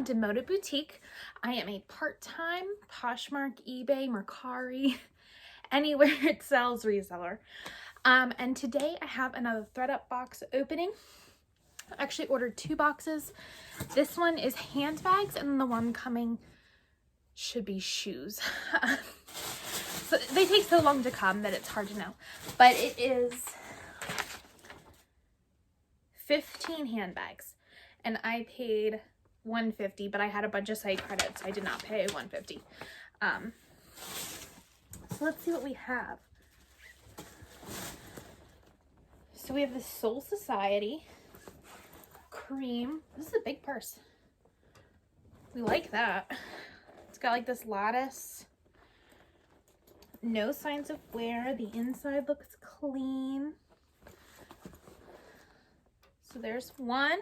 Dimoda Boutique. I am a part-time Poshmark, eBay, Mercari, anywhere it sells reseller. And today I have another ThredUp box opening. I actually ordered 2 boxes. This one is handbags, and the one coming should be shoes. So they take so long to come that it's hard to know. But it is 15 handbags, and I paid $150, but I had a bunch of site credits. I did not pay $150. So let's see what we have. So we have the Soul Society cream. This is a big purse. We like that. It's got like this lattice. No signs of wear. The inside looks clean. So there's one.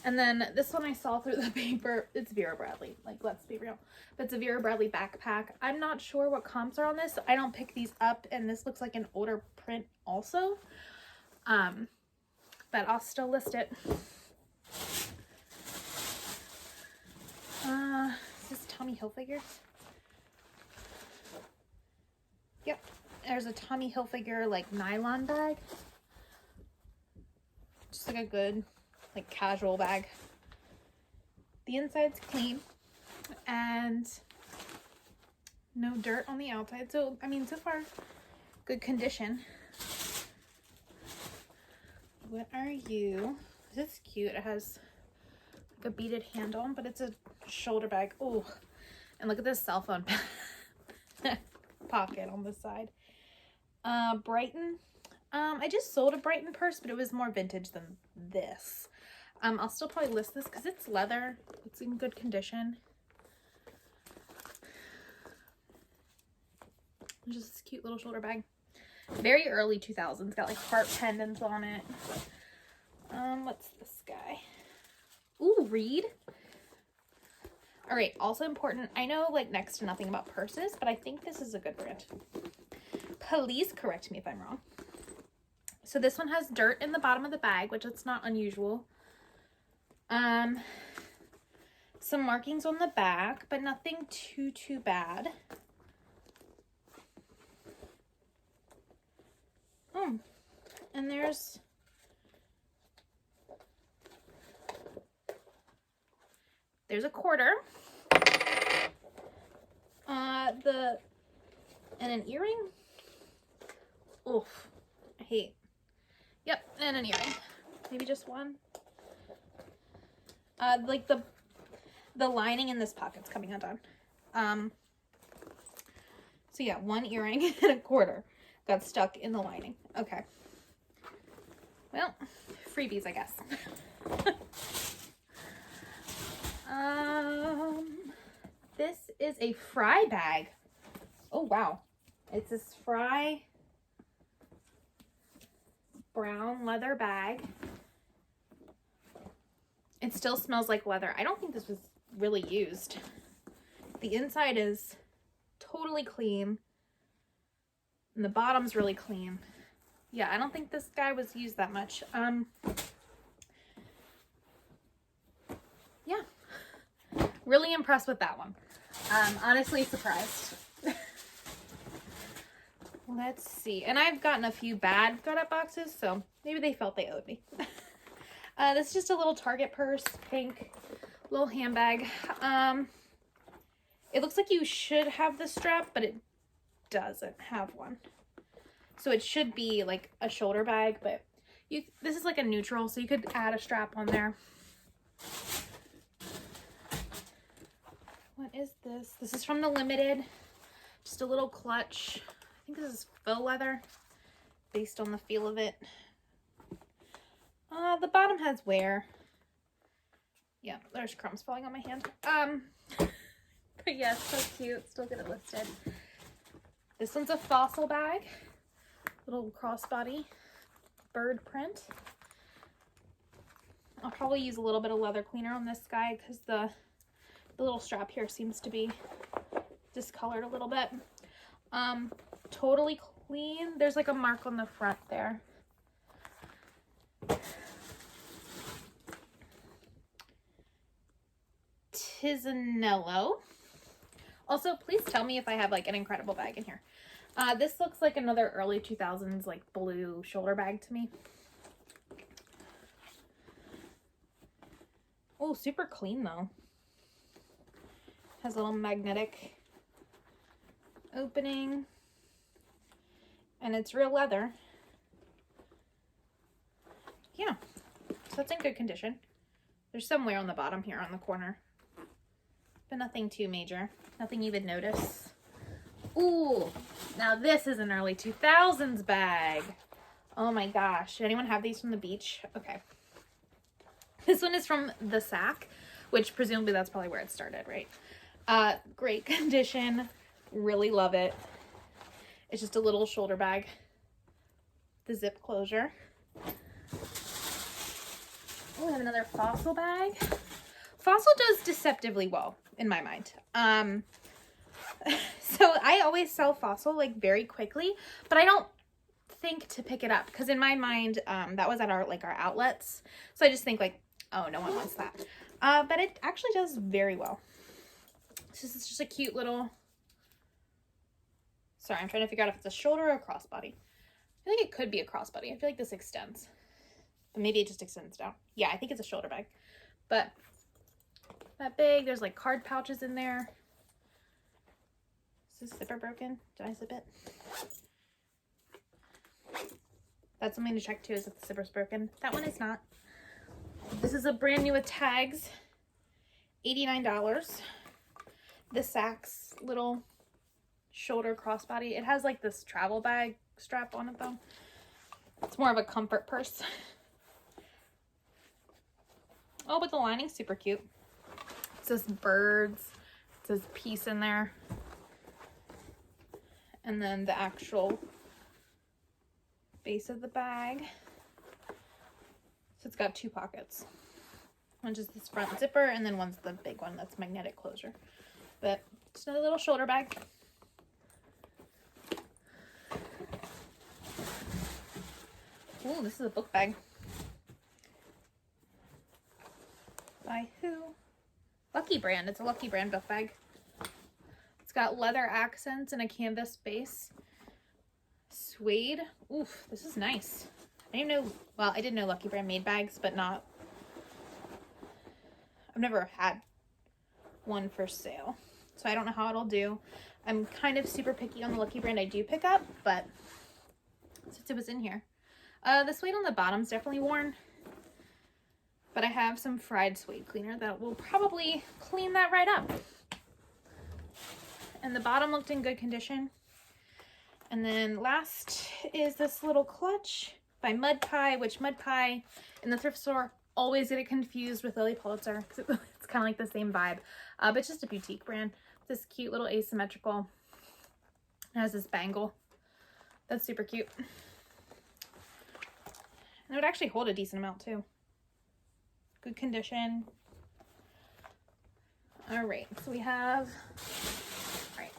And then this one I saw through the paper. It's Vera Bradley. Like, let's be real. But it's a Vera Bradley backpack. I'm not sure what comps are on this. I don't pick these up, and this looks like an older print also. But I'll still list it. Is this Tommy Hilfiger? Yep. There's a Tommy Hilfiger like nylon bag. Just like a good like casual bag. The inside's clean and no dirt on the outside. So, I mean, so far, good condition. What are you? This is cute. It has like a beaded handle, but it's a shoulder bag. Oh, and look at this cell phone pocket on the side. Brighton. I just sold a Brighton purse, but it was more vintage than this. I'll still probably list this because it's leather. It's in good condition. Just this cute little shoulder bag. Very early 2000s. Got like heart pendants on it. What's this guy? Ooh, Reed. All right, also important. I know like next to nothing about purses, but I think this is a good brand. Please correct me if I'm wrong. So this one has dirt in the bottom of the bag, which it's not unusual. Some markings on the back, but nothing too bad. And there's a quarter. And an earring. Oof. I hate. Yep, and an earring. Maybe just one. Like the lining in this pocket's coming undone. So yeah, one earring and a quarter got stuck in the lining. Okay. Well, freebies, I guess. This is a Fry bag. Oh, wow. It's this Fry brown leather bag. It still smells like leather. I don't think this was really used. The inside is totally clean. And the bottom's really clean. Yeah, I don't think this guy was used that much. Yeah. Really impressed with that one. Honestly surprised. Let's see. And I've gotten a few bad ThredUp boxes, so maybe they felt they owed me. This is just a little Target purse, pink, little handbag. It looks like you should have the strap, but it doesn't have one. So it should be like a shoulder bag, but this is like a neutral, so you could add a strap on there. What is this? This is from the Limited. Just a little clutch. I think this is faux leather based on the feel of it. The bottom has wear. Yeah, there's crumbs falling on my hand. But yeah, it's so cute. Still get it listed. This one's a Fossil bag. Little crossbody bird print. I'll probably use a little bit of leather cleaner on this guy because the little strap here seems to be discolored a little bit. Totally clean. There's like a mark on the front there. artisanello. Also, please tell me if I have like an incredible bag in here. This looks like another early 2000s like blue shoulder bag to me. Oh, super clean though. Has a little magnetic opening. And it's real leather. Yeah, so that's in good condition. There's some wear on the bottom here on the corner, but nothing too major. Nothing you would notice. Ooh, now this is an early 2000s bag. Oh my gosh. Did anyone have these from the beach? Okay. This one is from the Sack, which presumably that's probably where it started, right? Great condition. Really love it. It's just a little shoulder bag. The zip closure. Oh, we have another Fossil bag. Fossil does deceptively well in my mind. So I always sell Fossil like very quickly, but I don't think to pick it up because in my mind that was at our outlets. So I just think like, oh, no one wants that. But it actually does very well. It's just a cute little. Sorry, I'm trying to figure out if it's a shoulder or a crossbody. I feel like it could be a crossbody. I feel like this extends. But maybe it just extends down. Yeah, I think it's a shoulder bag. But that big. There's like card pouches in there. Is this zipper broken? Did I zip it? That's something to check too, is if the zipper's broken. That one is not. This is a brand new with tags. $89. The Saks little shoulder crossbody. It has like this travel bag strap on it though. It's more of a comfort purse. Oh, but the lining's super cute. It says birds. It says peace in there. And then the actual base of the bag. So it's got two pockets. One's just this front zipper, and then one's the big one that's magnetic closure. But it's another little shoulder bag. Ooh, this is a book bag. By who? Lucky Brand. It's a Lucky Brand book bag. It's got leather accents and a canvas base. Suede. Oof, this is nice. I didn't know, well, I did know Lucky Brand made bags, but not, I've never had one for sale. So I don't know how it'll do. I'm kind of super picky on the Lucky Brand I do pick up, but since it was in here. The suede on the bottom's definitely worn, but I have some fried suede cleaner that will probably clean that right up. And the bottom looked in good condition. And then last is this little clutch by Mud Pie, which Mud Pie in the thrift store always get it confused with Lily Pulitzer because it's kind of like the same vibe. But it's just a boutique brand. This cute little asymmetrical. It has this bangle. That's super cute. And it would actually hold a decent amount too. Good condition. All right, so we have, all right,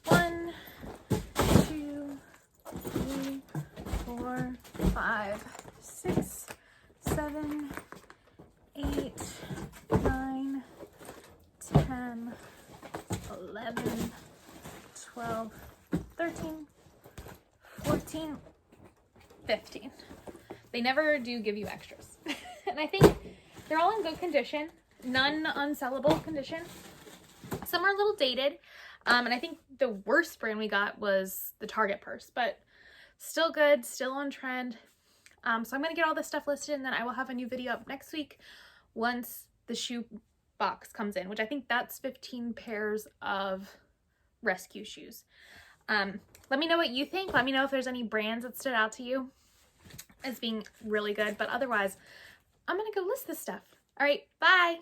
1, 2, 3, 4, 5, 6, 7, 8, 9, 10, 11, 12, 13, 14, 15. They never do give you extras. And I think they're all in good condition. None unsellable condition. Some are a little dated. And I think the worst brand we got was the Target purse. But still good. Still on trend. So I'm going to get all this stuff listed. And then I will have a new video up next week once the shoe box comes in. Which I think that's 15 pairs of rescue shoes. Let me know what you think. Let me know if there's any brands that stood out to you as being really good. But otherwise, I'm going to go list this stuff. All right, bye.